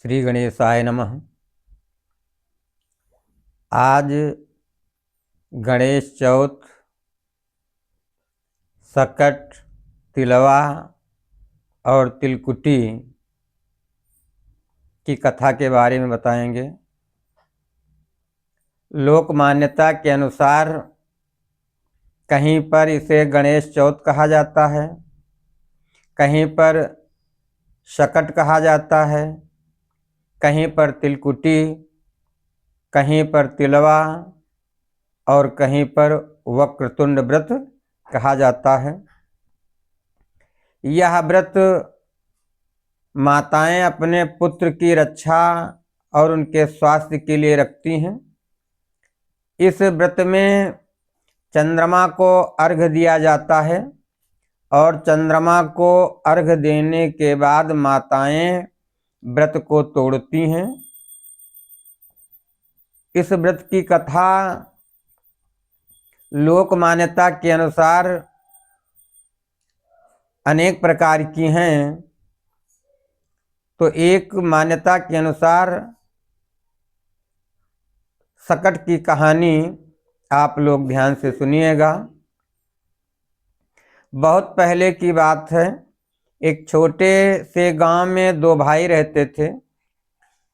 श्री गणेशाय नमः। आज गणेश चौथ, सकट, तिलवा और तिलकुटी की कथा के बारे में बताएंगे। लोक मान्यता के अनुसार कहीं पर इसे गणेश चौथ कहा जाता है, कहीं पर सकट कहा जाता है, कहीं पर तिलकुटी, कहीं पर तिलवा और कहीं पर वक्रतुंड व्रत कहा जाता है। यह व्रत माताएं अपने पुत्र की रक्षा और उनके स्वास्थ्य के लिए रखती हैं। इस व्रत में चंद्रमा को अर्घ्य दिया जाता है और चंद्रमा को अर्घ्य देने के बाद माताएं व्रत को तोड़ती हैं। इस व्रत की कथा लोक मान्यता के अनुसार अनेक प्रकार की हैं। तो एक मान्यता के अनुसार सकट की कहानी आप लोग ध्यान से सुनिएगा। बहुत पहले की बात है। एक छोटे से गांव में दो भाई रहते थे।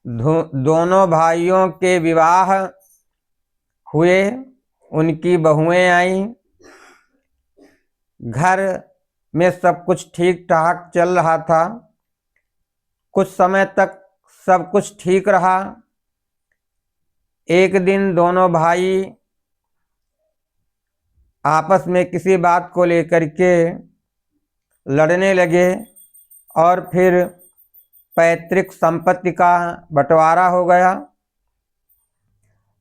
दोनों भाइयों के विवाह हुए, उनकी बहुएं आईं। घर में सब कुछ ठीक ठाक चल रहा था। कुछ समय तक सब कुछ ठीक रहा। एक दिन दोनों भाई आपस में किसी बात को लेकर के लड़ने लगे और फिर पैतृक संपत्ति का बंटवारा हो गया।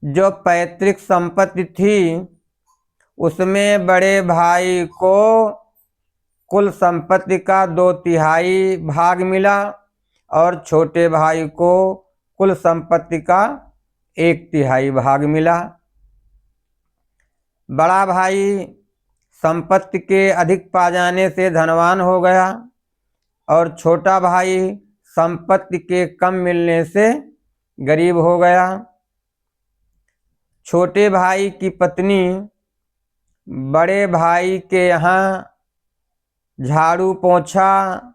जो पैतृक संपत्ति थी उसमें बड़े भाई को कुल संपत्ति का 2/3 भाग मिला और छोटे भाई को कुल संपत्ति का 1/3 भाग मिला। बड़ा भाई संपत्ति के अधिक पा जाने से धनवान हो गया और छोटा भाई संपत्ति के कम मिलने से गरीब हो गया। छोटे भाई की पत्नी बड़े भाई के यहाँ झाड़ू पोंछा,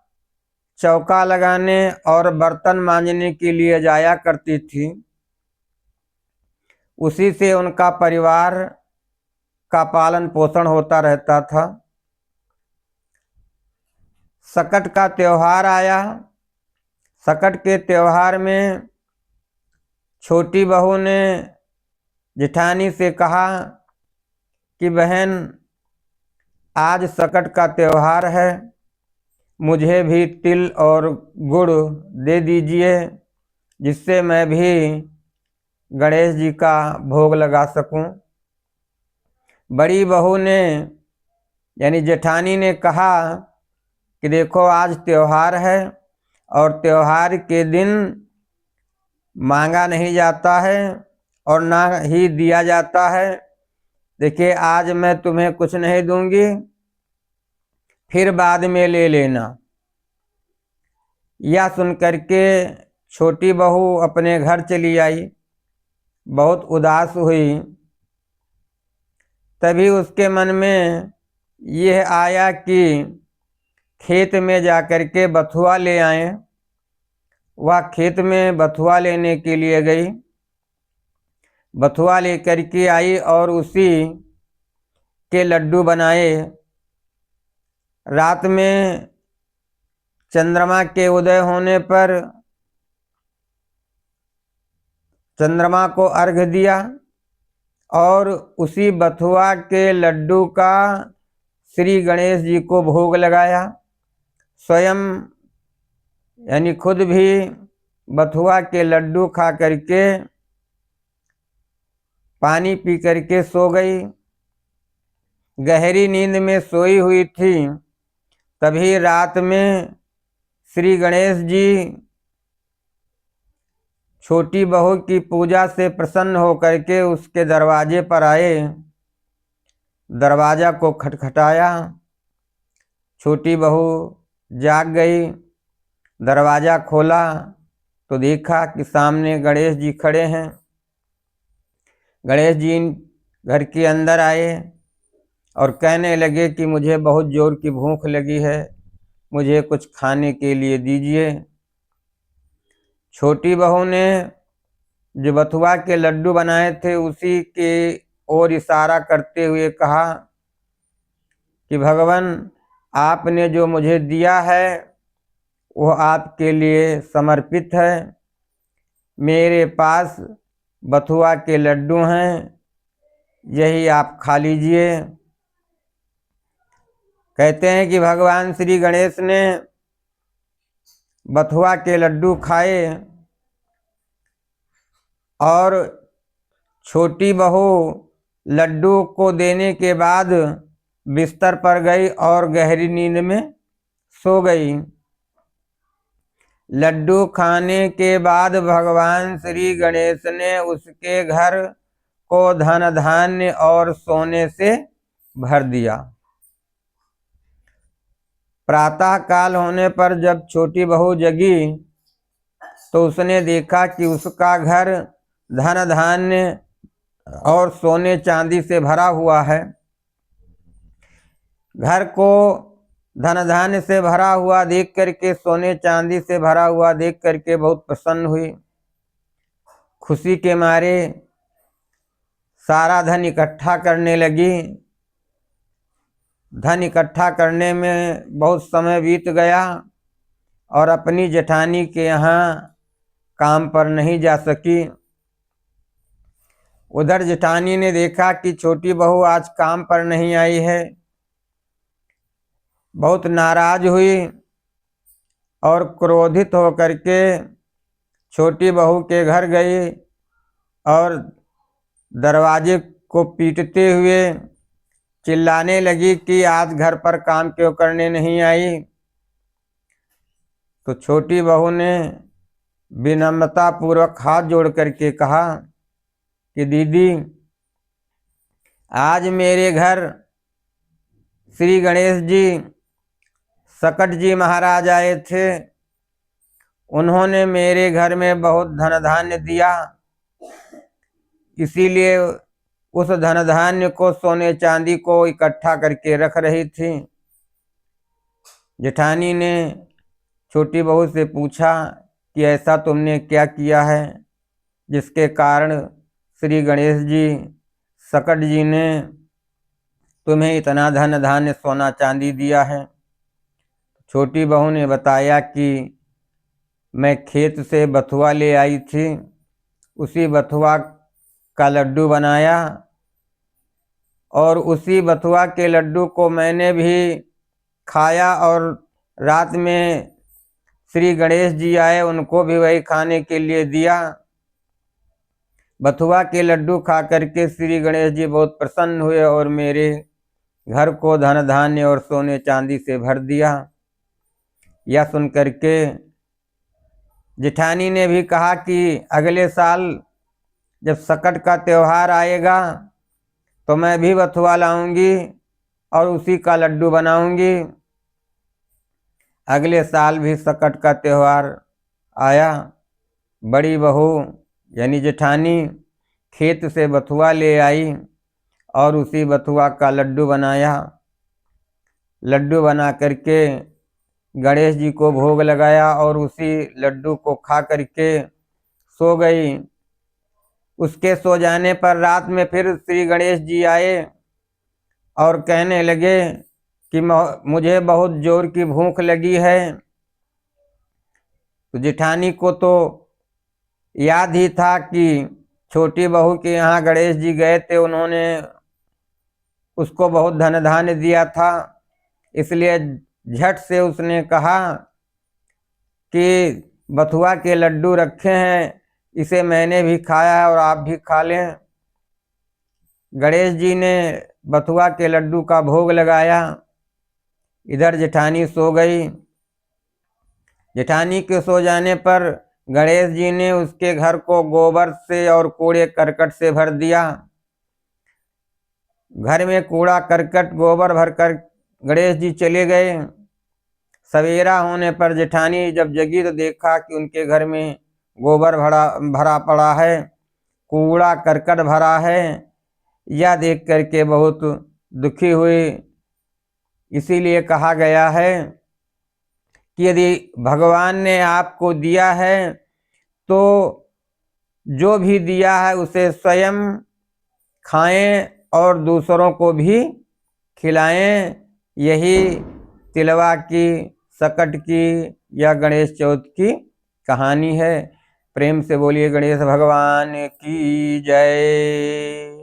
चौका लगाने और बर्तन मांजने के लिए जाया करती थी। उसी से उनका परिवार का पालन पोषण होता रहता था। सकट का त्योहार आया। सकट के त्योहार में छोटी बहू ने जेठानी से कहा कि बहन, आज सकट का त्योहार है, मुझे भी तिल और गुड़ दे दीजिए जिससे मैं भी गणेश जी का भोग लगा सकूं। बड़ी बहू ने यानी जेठानी ने कहा कि देखो, आज त्योहार है और त्योहार के दिन मांगा नहीं जाता है और ना ही दिया जाता है। देखिए, आज मैं तुम्हें कुछ नहीं दूंगी, फिर बाद में ले लेना। यह सुनकर के छोटी बहू अपने घर चली आई, बहुत उदास हुई। तभी उसके मन में यह आया कि खेत में जाकर के बथुआ ले आए। वह खेत में बथुआ लेने के लिए गई। बथुआ लेकर के आई और उसी के लड्डू बनाए। रात में चंद्रमा के उदय होने पर चंद्रमा को अर्घ्य दिया और उसी बथुआ के लड्डू का श्री गणेश जी को भोग लगाया। स्वयं यानी खुद भी बथुआ के लड्डू खा करके पानी पी करके सो गई। गहरी नींद में सोई हुई थी। तभी रात में श्री गणेश जी छोटी बहू की पूजा से प्रसन्न होकर के उसके दरवाजे पर आए। दरवाजा को खटखटाया। छोटी बहू जाग गई, दरवाजा खोला तो देखा कि सामने गणेश जी खड़े हैं। गणेश जी घर के अंदर आए और कहने लगे कि मुझे बहुत जोर की भूख लगी है, मुझे कुछ खाने के लिए दीजिए। छोटी बहू ने जो बथुआ के लड्डू बनाए थे उसी के ओर इशारा करते हुए कहा कि भगवान, आपने जो मुझे दिया है वो आपके लिए समर्पित है। मेरे पास बथुआ के लड्डू हैं, यही आप खा लीजिए। कहते हैं कि भगवान श्री गणेश ने बथुआ के लड्डू खाए और छोटी बहू लड्डू को देने के बाद बिस्तर पर गई और गहरी नींद में सो गई। लड्डू खाने के बाद भगवान श्री गणेश ने उसके घर को धन धान्य और सोने से भर दिया। प्रातः काल होने पर जब छोटी बहू जगी तो उसने देखा कि उसका घर धन धान्य और सोने चांदी से भरा हुआ है। घर को धन धान्य से भरा हुआ देख करके, सोने चांदी से भरा हुआ देख करके बहुत प्रसन्न हुई। खुशी के मारे सारा धन इकट्ठा करने लगी। धन इकट्ठा करने में बहुत समय बीत गया और अपनी जेठानी के यहाँ काम पर नहीं जा सकी। उधर जेठानी ने देखा कि छोटी बहू आज काम पर नहीं आई है, बहुत नाराज हुई और क्रोधित होकर के छोटी बहू के घर गई और दरवाजे को पीटते हुए चिल्लाने लगी कि आज घर पर काम क्यों करने नहीं आई। तो छोटी बहू ने विनम्रता पूर्वक हाथ जोड़ करके कहा कि दीदी, आज मेरे घर श्री गणेश जी, सकट जी महाराज आए थे। उन्होंने मेरे घर में बहुत धन धान्य दिया, इसीलिए उस धन धान्य को, सोने चांदी को इकट्ठा करके रख रही थी। जेठानी ने छोटी बहू से पूछा कि ऐसा तुमने क्या किया है जिसके कारण श्री गणेश जी, सकट जी ने तुम्हें इतना धन धान्य सोना चांदी दिया है। छोटी बहू ने बताया कि मैं खेत से बथुआ ले आई थी, उसी बथुआ का लड्डू बनाया और उसी बथुआ के लड्डू को मैंने भी खाया और रात में श्री गणेश जी आए, उनको भी वही खाने के लिए दिया। बथुआ के लड्डू खा करके श्री गणेश जी बहुत प्रसन्न हुए और मेरे घर को धन धान्य और सोने चांदी से भर दिया। यह सुन करके जेठानी ने भी कहा कि अगले साल जब सकट का त्यौहार आएगा तो मैं भी बथुआ लाऊंगी और उसी का लड्डू बनाऊंगी। अगले साल भी सकट का त्यौहार आया। बड़ी बहू यानी जेठानी खेत से बथुआ ले आई और उसी बथुआ का लड्डू बनाया। लड्डू बना करके गणेश जी को भोग लगाया और उसी लड्डू को खा करके सो गई। उसके सो जाने पर रात में फिर श्री गणेश जी आए और कहने लगे कि मुझे बहुत जोर की भूख लगी है। तो जेठानी को तो याद ही था कि छोटी बहू के यहाँ गणेश जी गए थे, उन्होंने उसको बहुत धन धान्य दिया था, इसलिए झट से उसने कहा कि बथुआ के लड्डू रखे हैं, इसे मैंने भी खाया है और आप भी खा लें। गणेश जी ने बथुआ के लड्डू का भोग लगाया। इधर जेठानी सो गई। जेठानी के सो जाने पर गणेश जी ने उसके घर को गोबर से और कूड़े करकट से भर दिया। घर में कूड़ा करकट गोबर भरकर गणेश जी चले गए। सवेरा होने पर जेठानी जब जगी तो देखा कि उनके घर में गोबर भरा भरा पड़ा है, कूड़ा करकट भरा है। यह देख करके बहुत दुखी हुई। इसीलिए कहा गया है कि यदि भगवान ने आपको दिया है तो जो भी दिया है उसे स्वयं खाएं और दूसरों को भी खिलाएं। यही तिलवा की, सकट की या गणेश चौथ की कहानी है। प्रेम से बोलिए गणेश भगवान की जय।